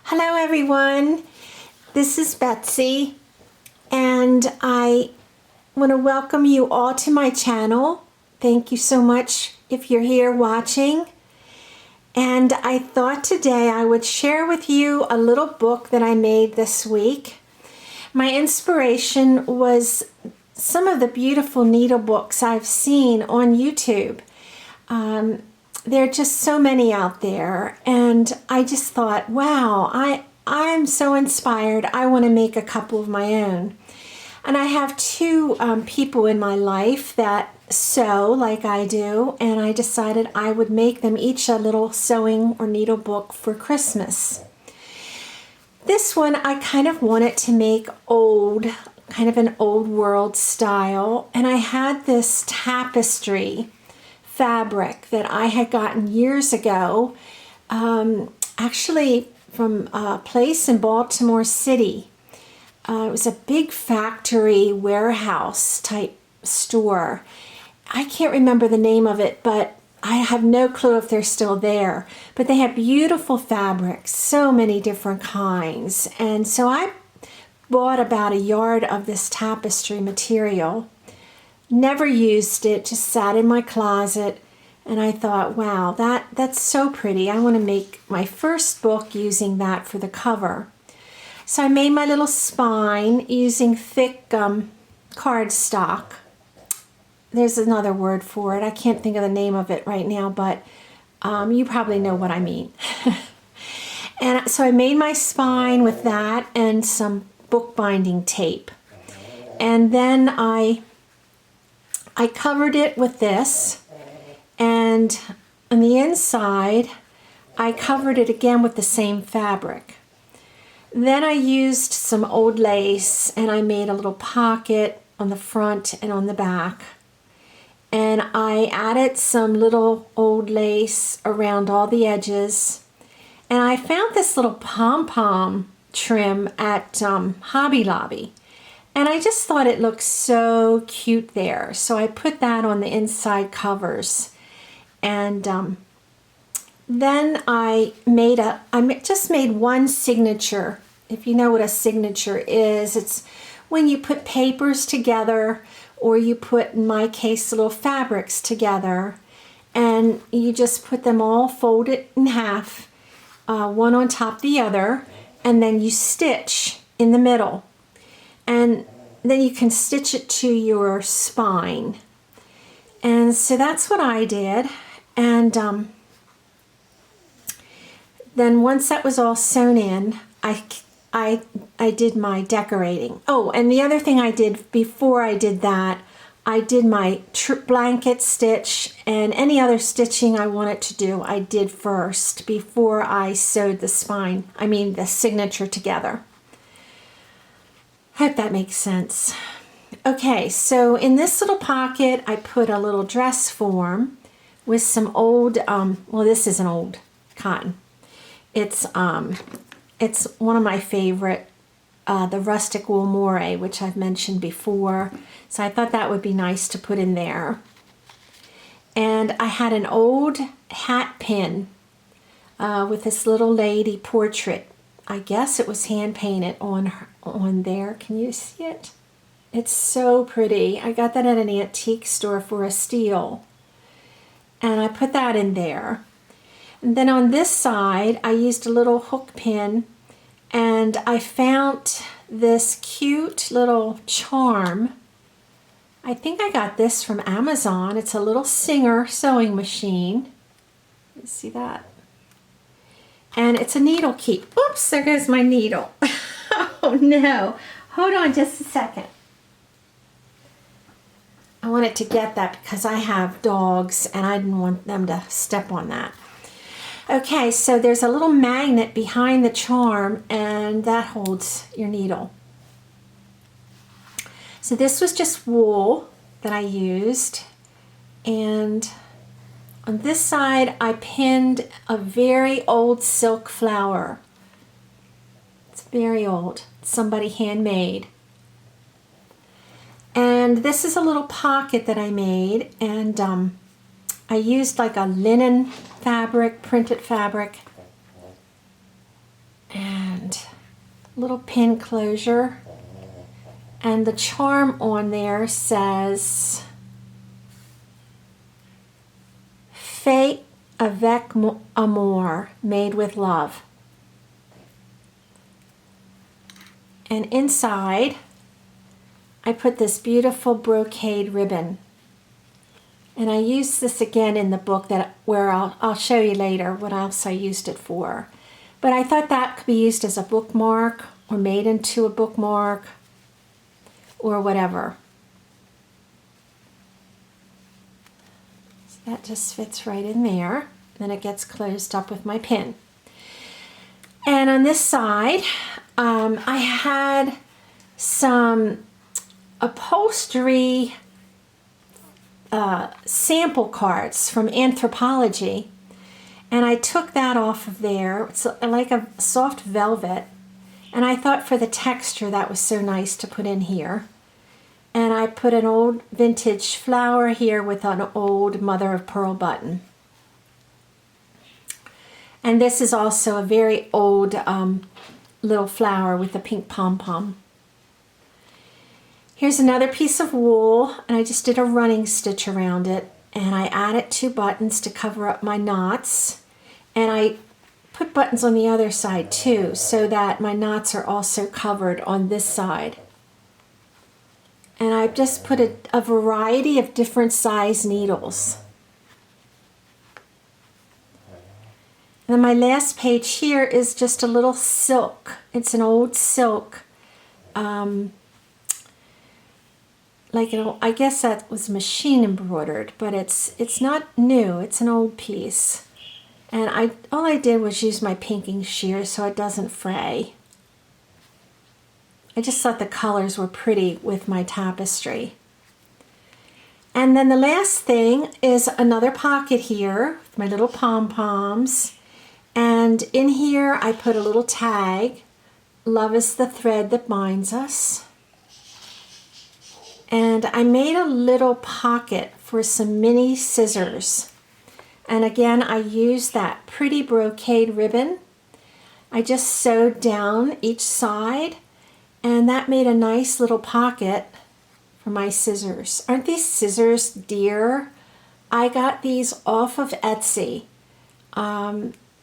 Hello everyone, this is Betsy and I want to welcome you all to my channel. Thank you so much if you're here watching. And I thought today I would share with you a little book that I made this week. My inspiration was some of the beautiful needle books I've seen on YouTube. There are just so many out there, and I just thought, wow, I'm so inspired. I want to make a couple of my own. And I have two people in my life that sew like I do, and I decided I would make them each a little sewing or needle book for Christmas. This one I kind of wanted to make old, kind of an old world style, and I had this tapestry fabric that I had gotten years ago, actually from a place in Baltimore City. It was a big factory warehouse type store. I can't remember the name of it, but I have no clue if they're still there. But they have beautiful fabrics, so many different kinds. And so I bought about a yard of this tapestry material. Never used it, just sat in my closet, and I thought, wow, that's so pretty. I want to make my first book using that for the cover. So I made my little spine using thick cardstock. There's another word for it. I can't think of the name of it right now, but you probably know what I mean. And so I made my spine with that and some bookbinding tape. And then I covered it with this, and on the inside I covered it again with the same fabric. Then I used some old lace and I made a little pocket on the front and on the back, and I added some little old lace around all the edges, and I found this little pom-pom trim at Hobby Lobby. And I just thought it looked so cute there. So I put that on the inside covers. And then I just made one signature. If you know what a signature is, it's when you put papers together, or you put, in my case, little fabrics together, and you just put them all folded in half, one on top of the other, and then you stitch in the middle. And then you can stitch it to your spine. And so that's what I did. And then once that was all sewn in, I did my decorating. Oh, and the other thing I did before I did that, I did my blanket stitch, and any other stitching I wanted to do, I did first before I sewed the spine, the signature together. Hope that makes sense. Okay, so in this little pocket, I put a little dress form with some old, well, this isn't old cotton. It's one of my favorite, the rustic wool moire, which I've mentioned before. So I thought that would be nice to put in there. And I had an old hat pin with this little lady portrait. I guess it was hand painted on there. Can you see it? It's so pretty. I got that at an antique store for a steal. And I put that in there. And then on this side, I used a little hook pin, and I found this cute little charm. I think I got this from Amazon. It's a little Singer sewing machine. You see that? And it's a needle keep. Oops, there goes my needle. Oh no. Hold on just a second. I wanted to get that because I have dogs and I didn't want them to step on that. Okay, so there's a little magnet behind the charm, and that holds your needle. So this was just wool that I used, and on this side, I pinned a very old silk flower. It's very old. Somebody handmade. And this is a little pocket that I made, and I used like a linen fabric, printed fabric, and little pin closure. And the charm on there says, Fait avec amour, made with love. And inside, I put this beautiful brocade ribbon. And I used this again in the book where I'll show you later what else I used it for. But I thought that could be used as a bookmark or made into a bookmark or whatever. So that just fits right in there. Then it gets closed up with my pin. And on this side, I had some upholstery sample cards from Anthropologie, and I took that off of there. It's like a soft velvet, and I thought for the texture that was so nice to put in here. And I put an old vintage flower here with an old mother of pearl button. And this is also a very old little flower with a pink pom-pom. Here's another piece of wool, and I just did a running stitch around it, and I added 2 buttons to cover up my knots, and I put buttons on the other side too, so that my knots are also covered on this side. And I've just put a variety of different size needles. And then my last page here is just a little silk. It's an old silk. I guess that was machine embroidered, but it's not new. It's an old piece. And all I did was use my pinking shears so it doesn't fray. I just thought the colors were pretty with my tapestry. And then the last thing is another pocket here with my little pom-poms. And in here I put a little tag, "Love is the thread that binds us." And I made a little pocket for some mini scissors. And again, I used that pretty brocade ribbon. I just sewed down each side, and that made a nice little pocket for my scissors. Aren't these scissors dear? I got these off of Etsy.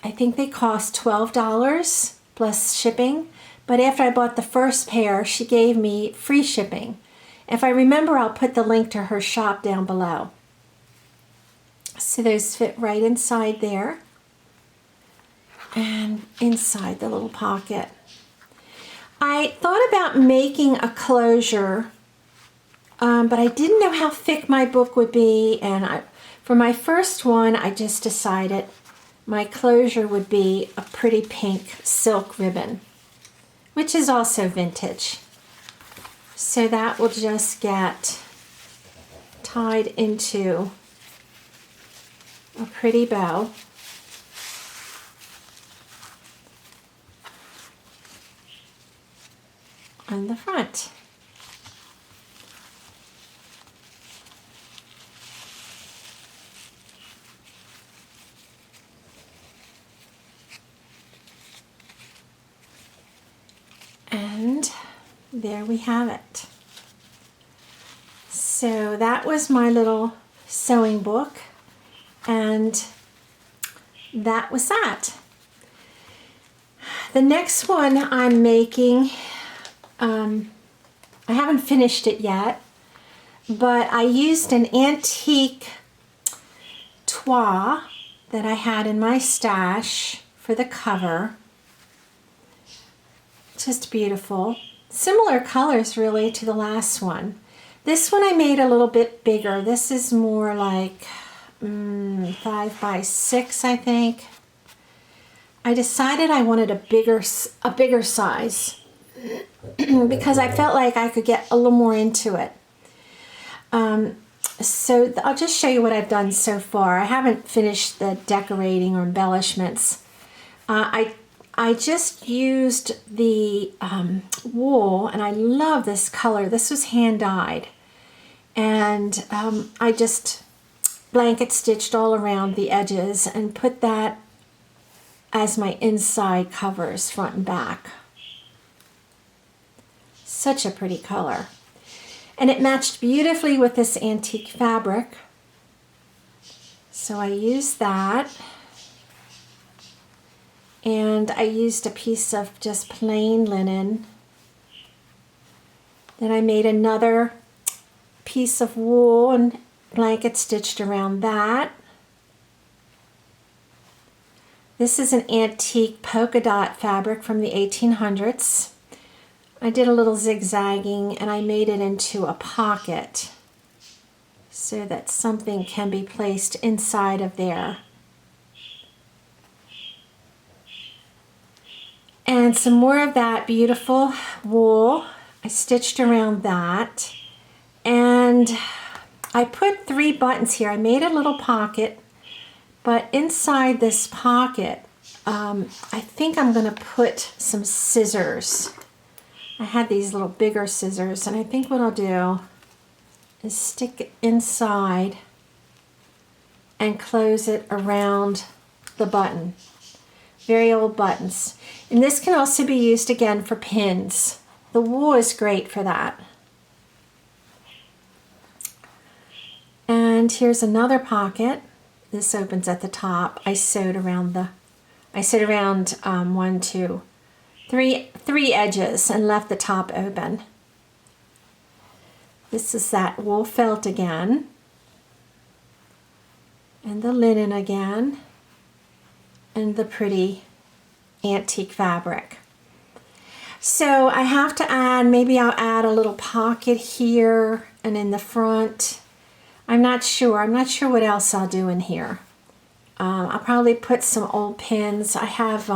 I think they cost $12 plus shipping, but after I bought the first pair, she gave me free shipping. If I remember, I'll put the link to her shop down below. So those fit right inside there and inside the little pocket. I thought about making a closure, but I didn't know how thick my book would be, and for my first one, I just decided my closure would be a pretty pink silk ribbon, which is also vintage. So that will just get tied into a pretty bow. On the front. And there we have it. So that was my little sewing book, and that was that. The next one I'm making, I haven't finished it yet, but I used an antique toile that I had in my stash for the cover. Just beautiful. Similar colors really to the last one. This one I made a little bit bigger. This is more like 5 by 6, I think. I decided I wanted a bigger size because I felt like I could get a little more into it. So I'll just show you what I've done so far. I haven't finished the decorating or embellishments. I just used the wool, and I love this color. This was hand-dyed. And I just blanket stitched all around the edges and put that as my inside covers, front and back. Such a pretty color. And it matched beautifully with this antique fabric. So I used that. And I used a piece of just plain linen. Then I made another piece of wool and blanket stitched around that. This is an antique polka dot fabric from the 1800s. I did a little zigzagging and I made it into a pocket so that something can be placed inside of there. And some more of that beautiful wool. I stitched around that. And I put 3 buttons here. I made a little pocket, but inside this pocket, I think I'm going to put some scissors. I had these little bigger scissors, and I think what I'll do is stick it inside and close it around the button. Very old buttons. And this can also be used again for pins. The wool is great for that. And here's another pocket. This opens at the top. I sewed around 3 edges and left the top open. This is that wool felt again. And the linen again. And the pretty antique fabric. So I have to add, maybe I'll add a little pocket here and in the front. I'm not sure what else I'll do in here. I'll probably put some old pins. I have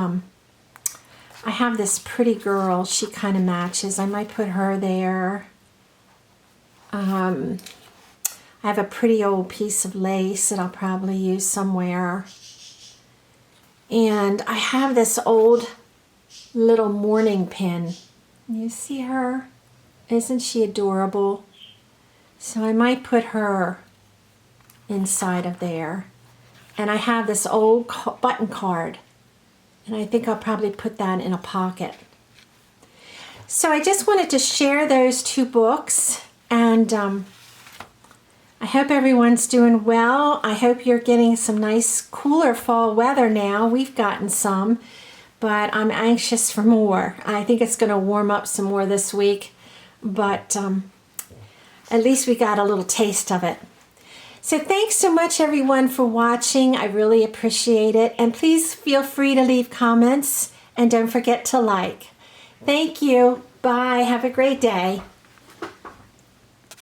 this pretty girl, she kind of matches. I might put her there. I have a pretty old piece of lace that I'll probably use somewhere. And I have this old little mourning pin. You see her? Isn't she adorable? So I might put her inside of there. And I have this old button card. And I think I'll probably put that in a pocket. So I just wanted to share those 2 books. And I hope everyone's doing well. I hope you're getting some nice cooler fall weather now. We've gotten some, but I'm anxious for more. I think it's going to warm up some more this week, but at least we got a little taste of it. So thanks so much everyone for watching. I really appreciate it. And please feel free to leave comments and don't forget to like. Thank you. Bye. Have a great day.